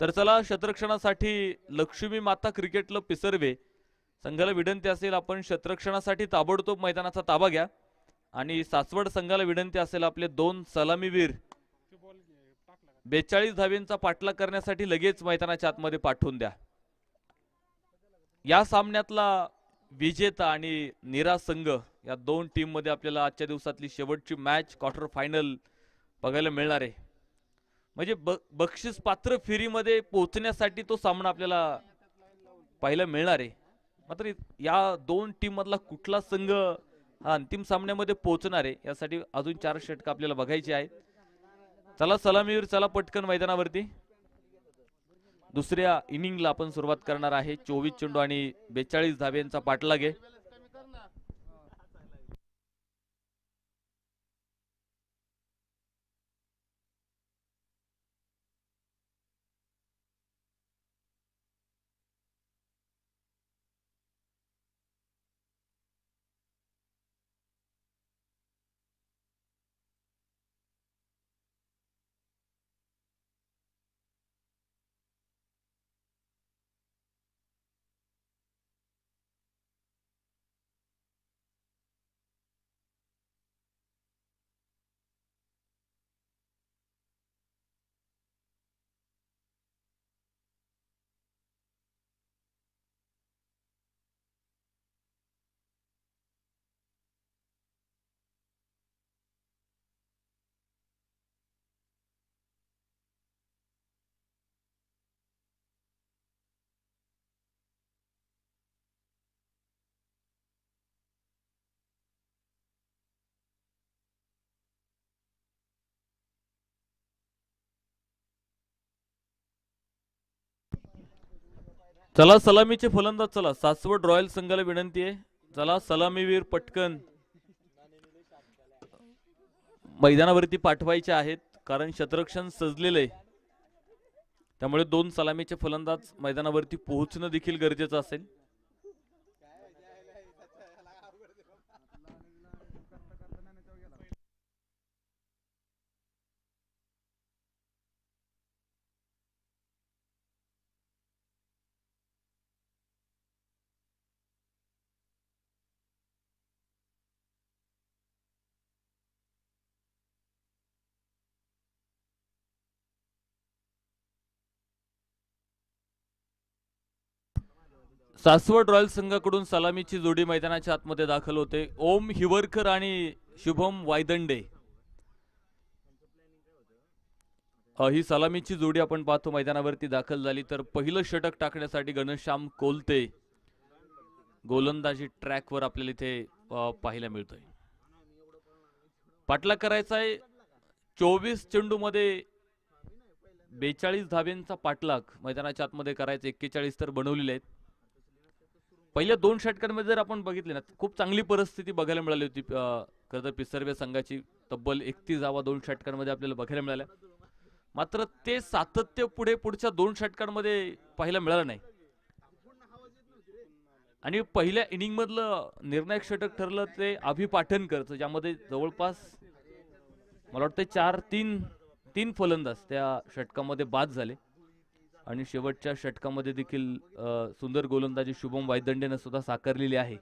तर चला क्षेत्ररक्षणासाठी लक्ष्मी माता क्रिकेट क्लब पिसर्वे संघाला विनंती असेल आपण क्षेत्ररक्षणासाठी ताबडतोब मैदानाचा ताबा घ्या आणि सासवड संघाला विनंती असेल आपले 2 सलामीवीर 42 धावेंचा पाठलाग करण्यासाठी लगेच मैदानाच्या आतमध्ये पाठवून द्या। या सामन्यातला विजेता आणि निराश संघ या 2 टीम मध्ये आपल्याला आजच्या दिवसातली शेवटची मॅच क्वार्टर फायनल बघायला मिळणार आहे। म्हणजे बक्षीस पात्र फेरीमध्ये पोहोचण्यासाठी तो सामना आपल्याला पाहायला मिळणार आहे। मात्र या 2 टीम मधला कुठला संघ हा अंतिम सामन्यामध्ये पोहोचणार आहे यासाठी अजून 4 षटक आपल्याला बघायचे आहेत। चला सलामीवीर चला पटकन मैदानावरती। दुसऱ्या इनिंगला आपण सुरुवात करणार आहे। 24 चेंडू आणि 42 धाब्यांचा पाठलाग आहे। चला सलामीचे फलंदाज चला सासवड रॉयल संघाला विनंती आहे। चला सलामीवीर पटकन मैदानावरती पाठवायचे आहेत कारण क्षेत्ररक्षण सजलेले आहे। त्यामुळे 2 सलामीचे फलंदाज मैदानावरती पोहोचणं देखील गरजेचं असेल। सासवड रॉयल संघाकडून सलामीची जोडी मैदानाच्या आतमध्ये दाखल होते। ओम हिवरकर आणि शुभम वायदंडे ही सलामीची जोडी आपण पाहतो मैदानावरती दाखल झाली। तर पहिलं षटक टाकण्यासाठी घनश्याम कोलते गोलंदाजी ट्रॅकवर आपल्याला इथे पाहायला मिळतोय। पाठलाग करायचा आहे 24 चेंडू मध्ये 42 धाब्यांचा पाठलाग मैदानाच्या आतमध्ये करायचा। 41 तर बनवलेले आहेत। पहिल्या 2 षटकांमध्ये जर आपण बघितले ना खूप चांगली परिस्थिती बघायला मिळाली होती खरं तर पिसर्वे संघाची। तब्बल 31 धावा 2 षटकांमध्ये आपल्याला बघायला मिळाल्या। मात्र ते सातत्य पुढच्या 2 षटकांमध्ये पाहायला मिळालं नाही आणि पहिल्या इनिंग मधलं निर्णायक षटक ठरलं ते अभि पाटणकरचं ज्यामध्ये जवळपास मला वाटतं 3 फलंदाज त्या षटकामध्ये बाद झाले आणि शेवटच्या षटकामध्ये देखील सुंदर गोलंदाजी शुभम वायदंडेने सुद्धा साकारलेली आहे।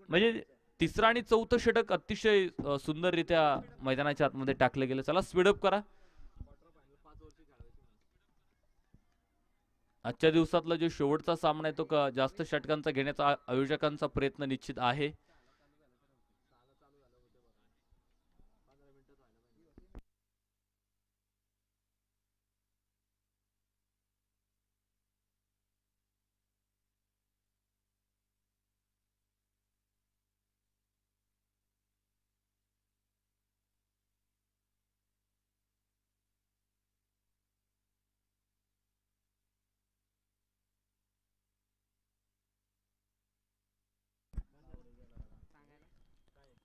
म्हणजे तिसरा आणि चौथं षटक अतिशय सुंदररित्या मैदानाच्या आतमध्ये टाकले गेले। चला स्पीडअप करा। आजच्या दिवसातला जो शेवटचा सामना आहे तो जास्त षटकांचा घेण्याचा आयोजकांचा प्रयत्न निश्चित आहे।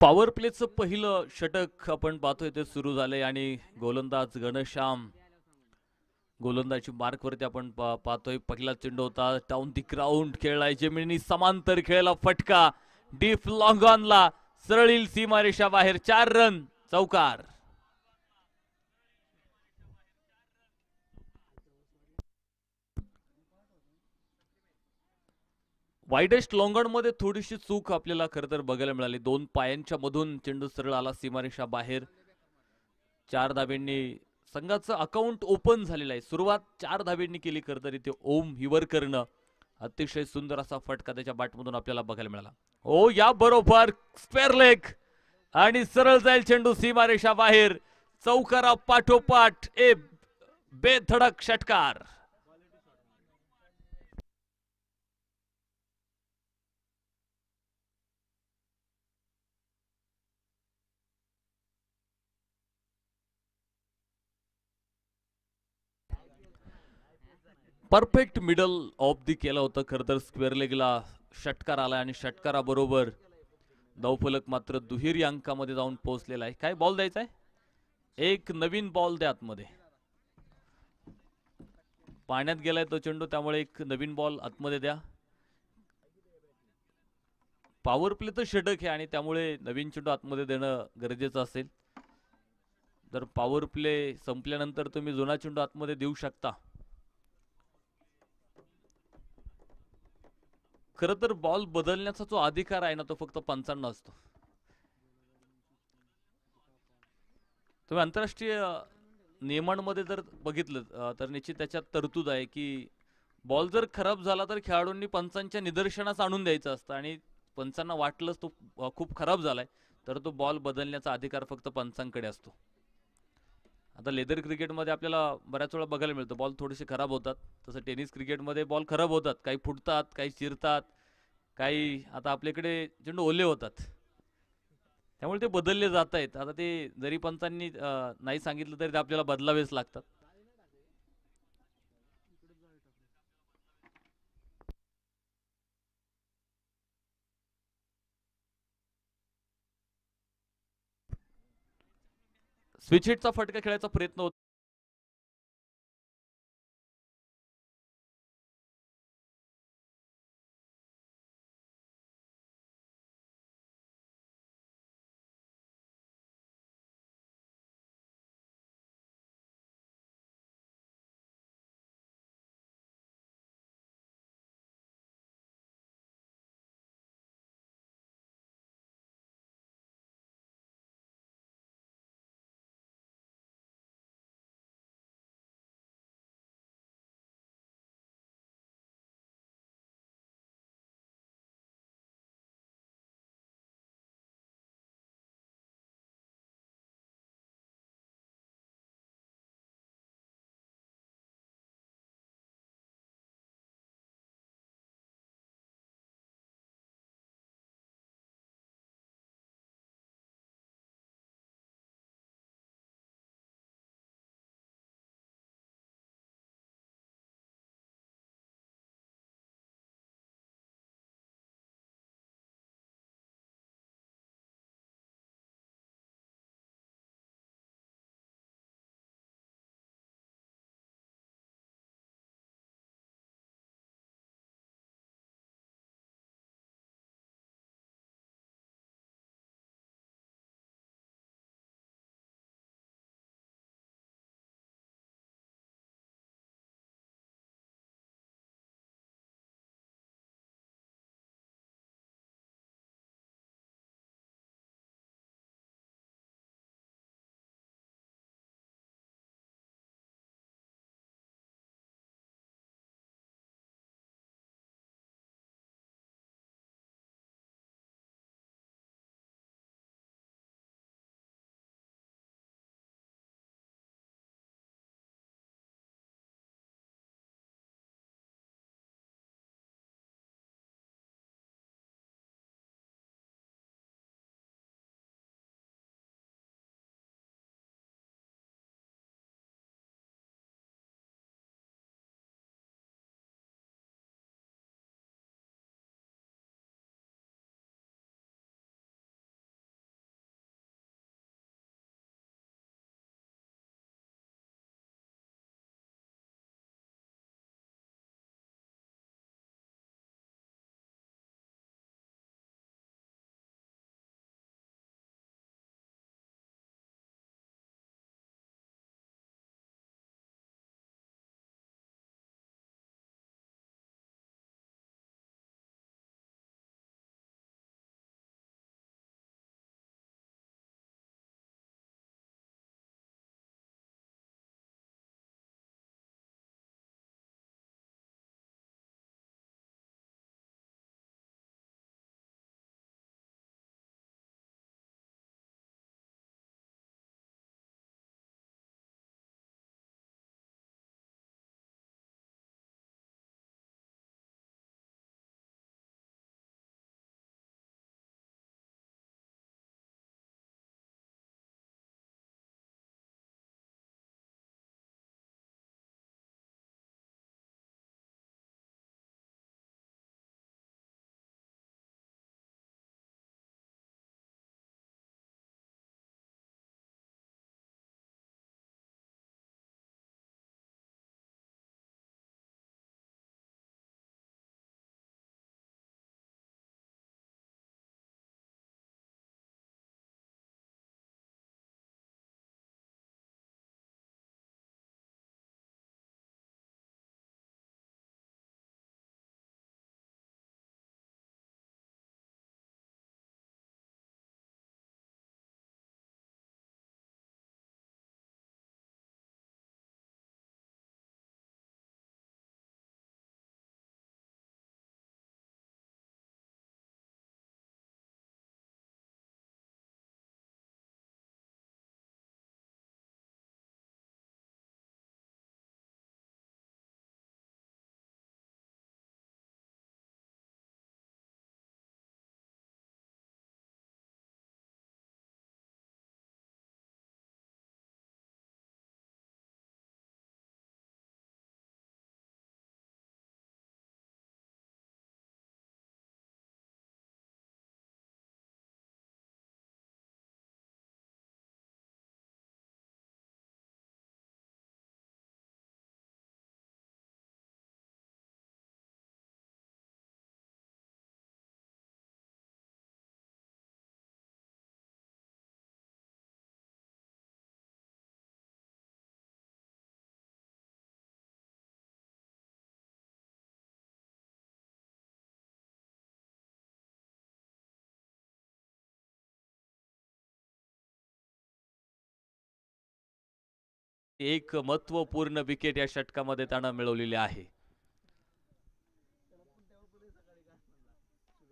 पॉवर प्लेचं पहिलं षटक आपण पाहतोय ते सुरू झाले आणि गोलंदाज घनश्याम गोलंदाजी मार्कवरती आपण पाहतोय। पहिला चेंडू होता डाऊन दी ग्राउंड खेळलाय जमिनी समांतर खेळला फटका डीप लॉंग ऑनला सरळील सीमारेषा बाहेर 4 रन चौकार। वाईडेस्ट लॉंगॉन मध्ये थोडीशी चूक आपल्याला खरं तर बघायला मिळाली. 2 पायांच्या मधून चेंडू सरळ आला सीमारेषा बाहेर. 4 धाब्यांनी संघाचं अकाउंट ओपन झालेलं आहे. सुरुवात 4 धाब्यांनी केली खरं तर इथे ओम हिवरकरनं. अतिशय सुंदर असा फटका त्याच्या बॅटमधून आपल्याला बघायला मिळाला. ओ या बरोबर स्क्वेअर लेग आणि सरळ जाईल चेंडू सीमारेषा बाहेर. चौकारा पाठोपाठ बेधडक षटकार. परफेक्ट मिडल ऑफ दी केलं होतं खरं तर स्क्वेअर लेगला षटकार आला आणि षटकाराबरोबर धावफलक मात्र दुहेरी अंकामध्ये जाऊन पोहोचलेला आहे. काय बॉल द्यायचा आहे? एक नवीन बॉल द्या आतमध्ये. पाण्यात गेलाय तो चेंडू त्यामुळे एक नवीन बॉल आतमध्ये द्या. पॉवर प्ले तर षटक आहे आणि त्यामुळे नवीन चेंडू आतमध्ये देणं गरजेचं असेल. जर पॉवर प्ले संपल्यानंतर तुम्ही जुना चेंडू आतमध्ये देऊ शकता. खरं तर बॉल बदलण्याचा जो अधिकार आहे ना तो फक्त पंचांना असतो. तुम्ही आंतरराष्ट्रीय नियमांमध्ये जर बघितलं तर निश्चित त्याच्यात तरतूद आहे की बॉल जर खराब झाला तर खेळाडूंनी पंचांच्या निदर्शनास आणून द्यायचं असतं आणि पंचांना वाटलंच तो खूप खराब झालाय तर तो बॉल बदलण्याचा अधिकार फक्त पंचांकडे असतो. आता लेदर क्रिकेटमध्ये आपल्याला बऱ्याच वेळा बघायला मिळतं बॉल थोडेसे खराब होतात. तसं टेनिस क्रिकेटमध्ये बॉल खराब होतात, काही फुटतात, काही चिरतात, काही आता आपल्याकडे चेंडू ओले होतात. त्यामुळे ते बदलले जात आहेत. आता ते जरी पंचांनी नाही सांगितलं तरी ते आपल्याला बदलावेच लागतात. स्विच हिटचा फटका खेळायचा प्रयत्न होता. एक महत्वपूर्ण विकेट या षटकामध्ये त्यानं मिळवलेली आहे.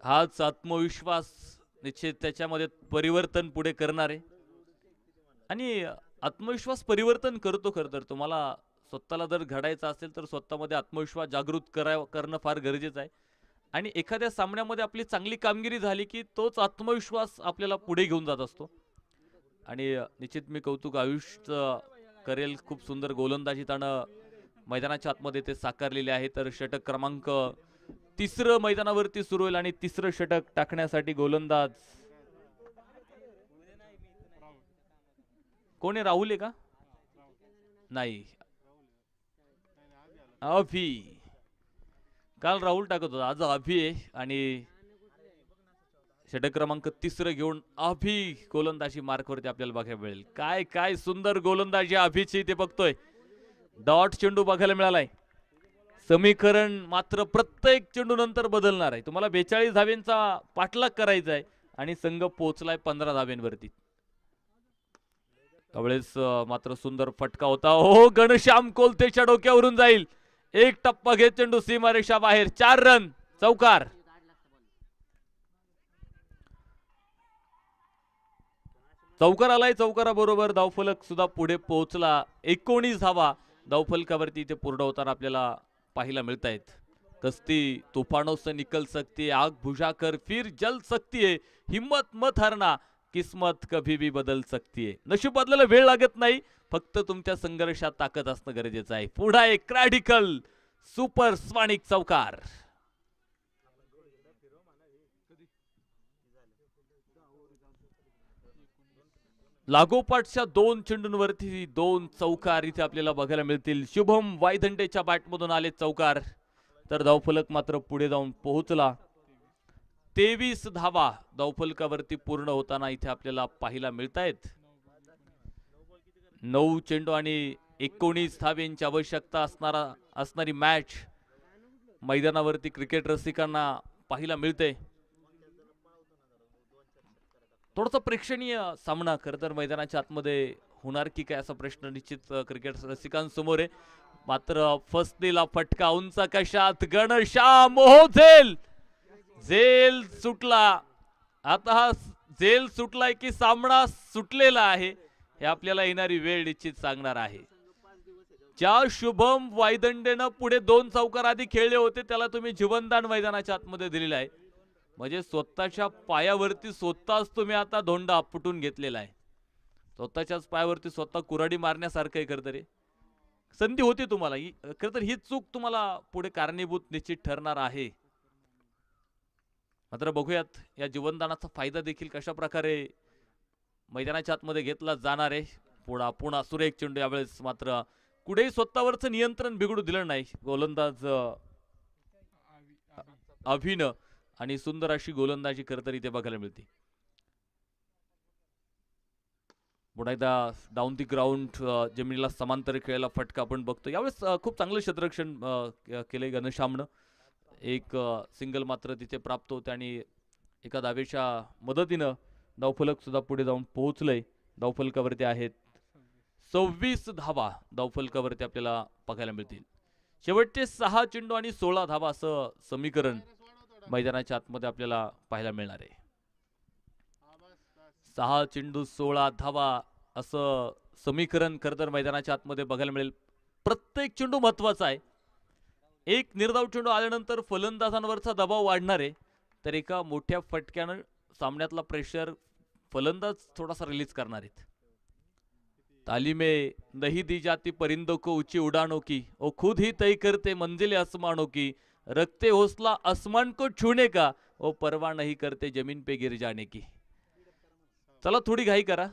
हाच आत्मविश्वास निश्चित त्याच्यामध्ये परिवर्तन पुढे करणार आहे. आणि आत्मविश्वास परिवर्तन करतो. खरं तर तुम्हाला स्वतःला जर घडायचं असेल तर स्वतःमध्ये आत्मविश्वास जागृत करणं फार गरजेचं आहे. आणि एखाद्या सामन्यामध्ये आपली चांगली कामगिरी झाली की तोच आत्मविश्वास आपल्याला पुढे घेऊन जात असतो. आणि निश्चित मी कौतुक आयुष्य करेल. खूप सुंदर गोलंदाजी त्यानं मैदानाच्या आतमध्ये ते साकारलेले आहे. तर षटक क्रमांक 3 मैदानावरती सुरू होईल आणि 3रं षटक टाकण्यासाठी गोलंदाज कोण आहे? राहुल आहे का? नाही, अभि. काल राहुल टाकत होता, आज अभि आहे. आणि षटक क्रमांक 3 घेऊन अभि गोलंदाजी मार्कवरती आपल्याला बघायला मिळेल. काय काय सुंदर गोलंदाजी अभिची ते बघतोय. डॉट चेंडू बघायला मिळालाय. समीकरण मात्र प्रत्येक चेंडू नंतर बदलणार आहे. तुम्हाला 42 धाब्यांचा पाठलाग करायचा आहे आणि संघ पोहोचलाय 15 धाब्यांवरती. त्यावेळेस मात्र सुंदर फटका होता. हो, घनश्याम कोलतेच्या डोक्यावरून जाईल. एक टप्पा घेत चेंडू सीमारेषा बाहेर. 4 रन, चौकार. चौकार आलाय. चौकाराबरोबर धावफलक सुद्धा पुढे पोहोचला. 19 धावा धावफलकावरती इथे पूर्ण होताना आपल्याला पाहायला मिळत आहेत. कस्ती तूफानों से निकल सकती है, आग बुझाकर फिर जल सकती है, हिम्मत मत हारना, किस्मत कभी भी बदल सकती है. नशीब बदलायला वेळ लागत नाही, फक्त तुमच्या संघर्षात ताकद असणं गरजेचं आहे. पुढा एक रॅडिकल सुपर स्वानिक चौकार. लागोपाठच्या 2 चेंडूंवरती 2 चौकार इथे आपल्याला बघायला मिळतील. शुभम वायदंडेच्या बॅटमधून आले चौकार. तर धावफलक मात्र पुढे जाऊन पोहोचला. 23 धावा धावफलकावरती पूर्ण होताना इथे आपल्याला पाहायला मिळत आहेत. 9 चेंडू आणि 19 धाव्यांची आवश्यकता असणारी मॅच मैदानावरती क्रिकेट रसिकांना पाहायला मिळते. थोडासा प्रेक्षणीय सामना खरं तर मैदानाच्या आतमध्ये होणार की काय असा प्रश्न निश्चित क्रिकेट रसिकांसमोर आहे. मात्र फसलेला फटका उंच कशात. घनश्याम झेल सुटला. आता हा झेल सुटलाय की सामना सुटलेला आहे हे आपल्याला येणारी वेळ निश्चित सांगणार आहे. ज्या शुभम वायदंडेनं पुढे 2 चौकार आधी खेळले होते त्याला तुम्ही जीवनदान मैदानाच्या आतमध्ये दिलेला आहे. म्हणजे स्वतःच्या पायावरती स्वतःच तुम्ही आता धोंडा आपटून घेतलेला आहे. स्वतःच्याच पायावरती स्वतः कुऱ्हाडी मारण्यासारखं आहे. खरं तरी संधी होती तुम्हाला. खरं तर ही चूक तुम्हाला पुढे कारणीभूत निश्चित ठरणार आहे. मात्र बघूयात या जीवनदानाचा फायदा देखील कशा प्रकारे मैदानाच्या आतमध्ये घेतला जाणार आहे. पुन्हा सुरेख चेंडू. यावेळेस मात्र कुठेही स्वतःवरचं नियंत्रण बिघडू दिलं नाही गोलंदाज अभिनं. आणि सुंदर अशी गोलंदाजी खरं तर इथे बघायला मिळते. पुन्हा एकदा डाऊन दी ग्राउंड जमिनीला समांतर खेळायला फटका आपण बघतो. यावेळेस खूप चांगलं क्षेत्ररक्षण केलंय घनश्यामनं. एक सिंगल मात्र तिथे प्राप्त होते आणि एका धावेच्या मदतीनं धावफलक सुद्धा पुढे जाऊन पोहोचलंय. धावफलकावरती आहेत 26 धावा धावफलकावरती आपल्याला बघायला मिळतील. शेवटचे 6 चेंडू आणि 16 धावा असं समीकरण मैदानाच्या आतमध्ये आपल्याला पाहायला मिळणार आहे. 6 चेंडू 16 धावा असं समीकरण खरं तर मैदानाच्या आतमध्ये बघायला मिळेल. प्रत्येक चेंडू महत्वाचा आहे. एक निर्धाव चेंडू आल्यानंतर फलंदाजांवरचा दबाव वाढणार आहे. तर एका मोठ्या फटक्यानं सामन्यातला प्रेशर फलंदाज थोडासा रिलीज करणार आहेत. तालीमे नहीं दी जाती परिंदों को ऊंची उड़ानों की, वो खुद ही तय करते मंजिलें आसमानों की, रखते हौसला आसमान को छूने का, वो परवाह नहीं करते जमीन पे गिर जाने की. चला थोडी घाई करा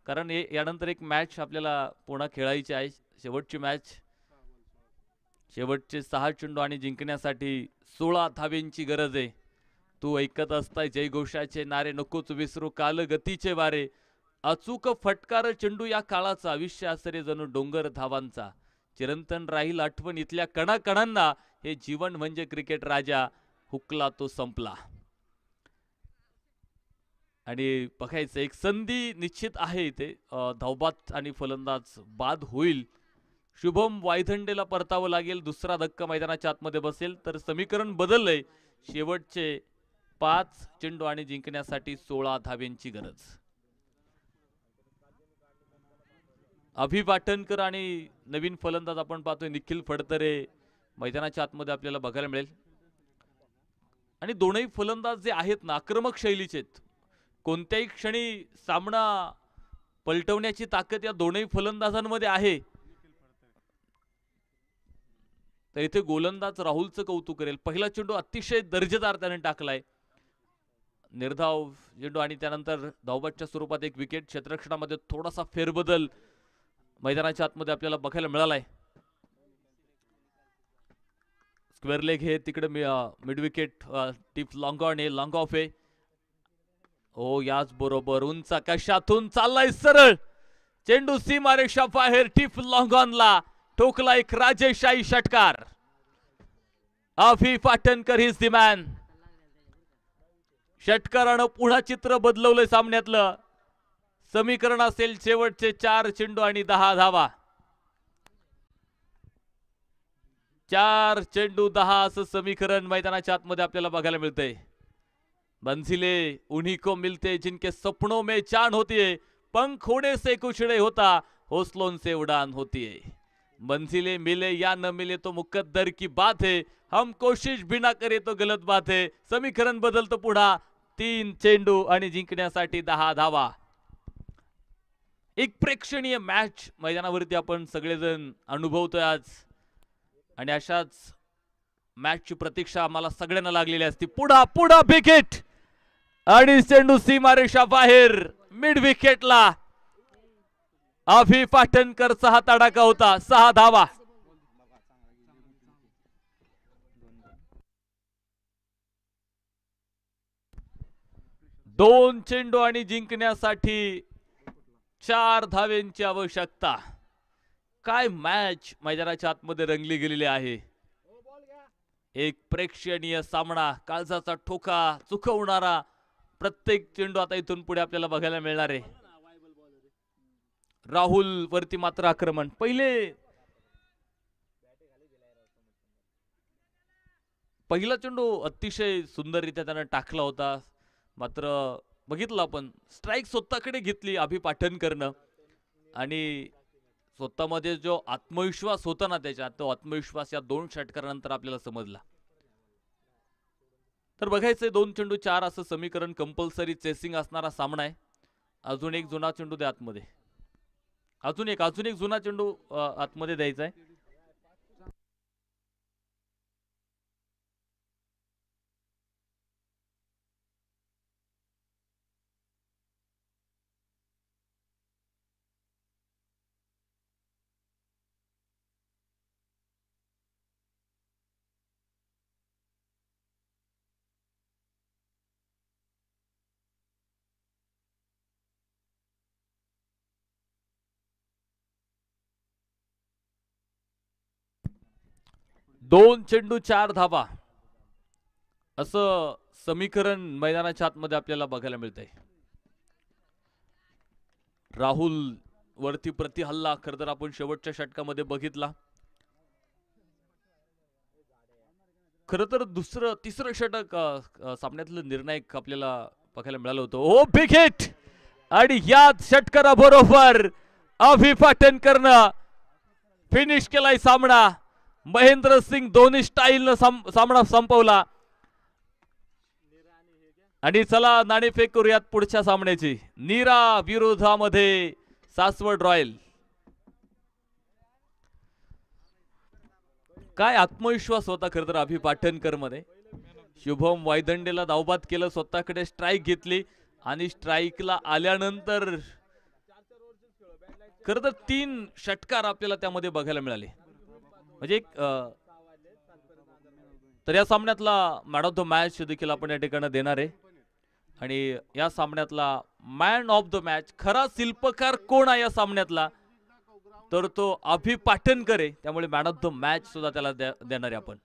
कारण यानंतर एक मॅच आपल्याला पुन्हा खेळायची आहे. शेवटची मॅच. शेवटचे 6 चेंडू आणि जिंकण्यासाठी 16 धाब्यांची गरज आहे. तू ऐकत असताय जयघोषाचे नारे, नकोच विसरू काल गतीचे वारे, अचूक फटकार चेंडू या काळाचा, आयुष्य आसरे जणू डोंगर धावांचा, चिरंतन राहील आठवण इथल्या कणाकणांना, हे जीवन म्हणजे क्रिकेट राजा, हुकला तो संपला. आणि बघायचं एक संधी निश्चित आहे इथे, धावबाद आणि फलंदाज बाद होईल. शुभम वायदंडेला परतावं लागेल, दुसरा धक्का मैदानाच्या आतमध्ये बसेल तर समीकरण बदललंय. शेवटचे 5 चेंडू आणि जिंकण्यासाठी 16 धाव्यांची गरज. अभि पाटणकर आणि नवीन फलंदाज आपण पाहतोय निखिल फडतरे मैदानाच्या आतमध्ये आपल्याला बघायला मिळेल. आणि दोनही फलंदाज जे आहेत ना आक्रमक शैलीचे आहेत, कोणत्याही क्षणी सामना पलटवण्याची ताकद या दोनही फलंदाजांमध्ये आहे. तर इथे गोलंदाज राहुलचं कौतुक करेल. पहिला चेंडू अतिशय दर्जेदार त्याने टाकलाय, निर्धाव चेंडू आणि त्यानंतर धावबादच्या स्वरूपात एक विकेट. क्षेत्ररक्षणामध्ये थोडासा फेरबदल मैदानाच्या आतमध्ये आपल्याला बघायला मिळालाय. स्क्वेअर लेग हे तिकडे mid wicket, tip long on आहे, लॉंग ऑफ आहे. हो याच बरोबर उंच आकाशातून चाललाय सरळ चेंडू, सीमारेषा बाहेर, टिप लॉंग ऑनला ठोकला एक राजेशाही षटकार. अभि पाटणकर हिज द मॅन. षटकारानं पुन्हा चित्र बदलवलंय सामन्यातलं. समीकरण असेल शेवटचे 4 चेंडू आणि 10 धावा. 4 चेंडू 10 असं समीकरण मैदानाच्या आतमध्ये आपल्याला बघायला मिळतंय. बंसिले उन्हीं को मिलते जिनके सपनों में चांद होती है, पंख होने से कुछ नहीं होता, हौसलों से उड़ान होती है. मंजिलें मिले या न मिले तो मुकद्दर की बात है, हम कोशिश भी ना करे तो गलत बात है. समीकरण बदलतं पुन्हा. 3 चेंडू आणि जिंकण्यासाठी 10 धावा. एक प्रेक्षणीय मॅच मैदानावरती आपण सगळेजण अनुभवतोय आज, आणि अशाच मॅचची प्रतीक्षा आम्हाला सगळ्यांना लागलेली असते. पुढा पुढा विकेट आणि चेंडू सीमारेषा बाहेर, मिड विकेटला अभि पाटणकरचा हा तडाखा होता. 6 धावा. दोन चेंडू आणि जिंकण्यासाठी 4 धाव्यांची आवश्यकता. काय मॅच मैदानाच्या आतमध्ये रंगली गेलेली आहे. एक प्रेक्षणीय सामना, काळजाचा ठोका चुकवणारा प्रत्येक चेंडू आता इथून पुढे आपल्याला बघायला मिळणार आहे. राहुल वरती मात्र आक्रमण. पहिला चेंडू अतिशय सुंदररित्या त्यानं टाकला होता, मात्र बघितलं आपण स्ट्राईक स्वतःकडे घेतली अभि पाटणकरनं, आणि स्वतःमध्ये जो आत्मविश्वास होता ना त्याच्यात, तो आत्मविश्वास या 2 षटकारानंतर आपल्याला समजला. तर बघायचंय 2 चेंडू 4 असं समीकरण, कंपल्सरी चेसिंग असणारा सामना आहे. अजून एक जुना चेंडू द्या आतमध्ये, अजून एक जुना चेंडू आतमध्ये द्यायचा आहे. दोन चेंडू 4 धावा असं समीकरण मैदानाच्या आतमध्ये आपल्याला बघायला मिळतंय. राहुल वरती प्रति हल्ला खरं तर आपण शेवटच्या षटकामध्ये बघितला. खरं तर तिसरं षटक सामन्यातलं निर्णायक आपल्याला बघायला मिळालं होतं. ओ बिग हिट, आणि याच षटकाराबरोबर अभि पाटणकरनं फिनिश केलाय सामना. महेंद्र सिंग धोनी स्टाईलनं सामना संपवला. आणि चला नाणेफेक करूयात पुढच्या सामन्याची. नीरा विरोधामध्ये सासवड रॉयल. काय आत्मविश्वास होता खरं तर अभि पाटणकर मध्ये. शुभम वायदंडेला धावबाद केलं, स्वतःकडे स्ट्राईक घेतली, आणि स्ट्राईकला आल्यानंतर खरं तर 3 षटकार आपल्याला त्यामध्ये बघायला मिळाले. म्हणजे तर या सामन्यातला मॅन ऑफ द मॅच देखील आपण या ठिकाणी देणार आहे. आणि या सामन्यातला मॅन ऑफ द मॅच, खरा शिल्पकार कोण आहे या सामन्यातला, तर तो अभि पाटणकर आहे. त्यामुळे मॅन ऑफ द मॅच सुद्धा त्याला देणार आहे आपण.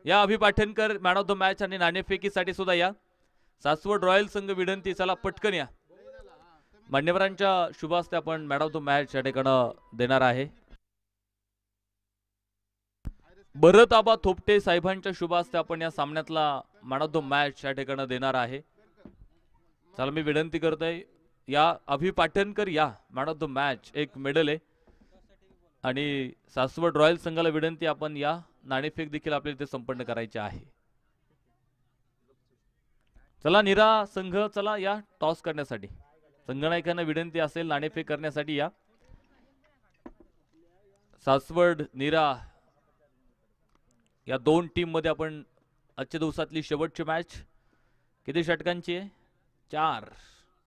या Abhi Patankar man of the match आणि नाणेफेकीसाठी सुद्धा या. सासवड रॉयल संघ विनंती, चला पटकन या. मान्यवरांच्या शुभ हस्ते आपण मॅन ऑफ द मॅच या ठिकाणी देणार आहे. भरत आबा थोपटे साहेबांच्या शुभ हस्ते आपण या सामन्यातला मॅन ऑफ द मॅच या ठिकाणी देणार आहे. चला मी विनंती करतोय, या अभि पाटणकर या, मॅन ऑफ द मॅच एक मेडल आहे. आणि सासवड रॉयल संघाला विनंती, आपण या, नाणेफेक देखील आपल्याला इथे संपन्न करायचे आहे. चला निरा संघ, चला या टॉस करण्यासाठी. संघनायकांना विनंती असेल नाणेफेक करण्यासाठी या. सासवड निरा या दोन टीम मध्ये आपण आजच्या दिवसातली शेवटची मॅच. किती षटकांची आहे? 4.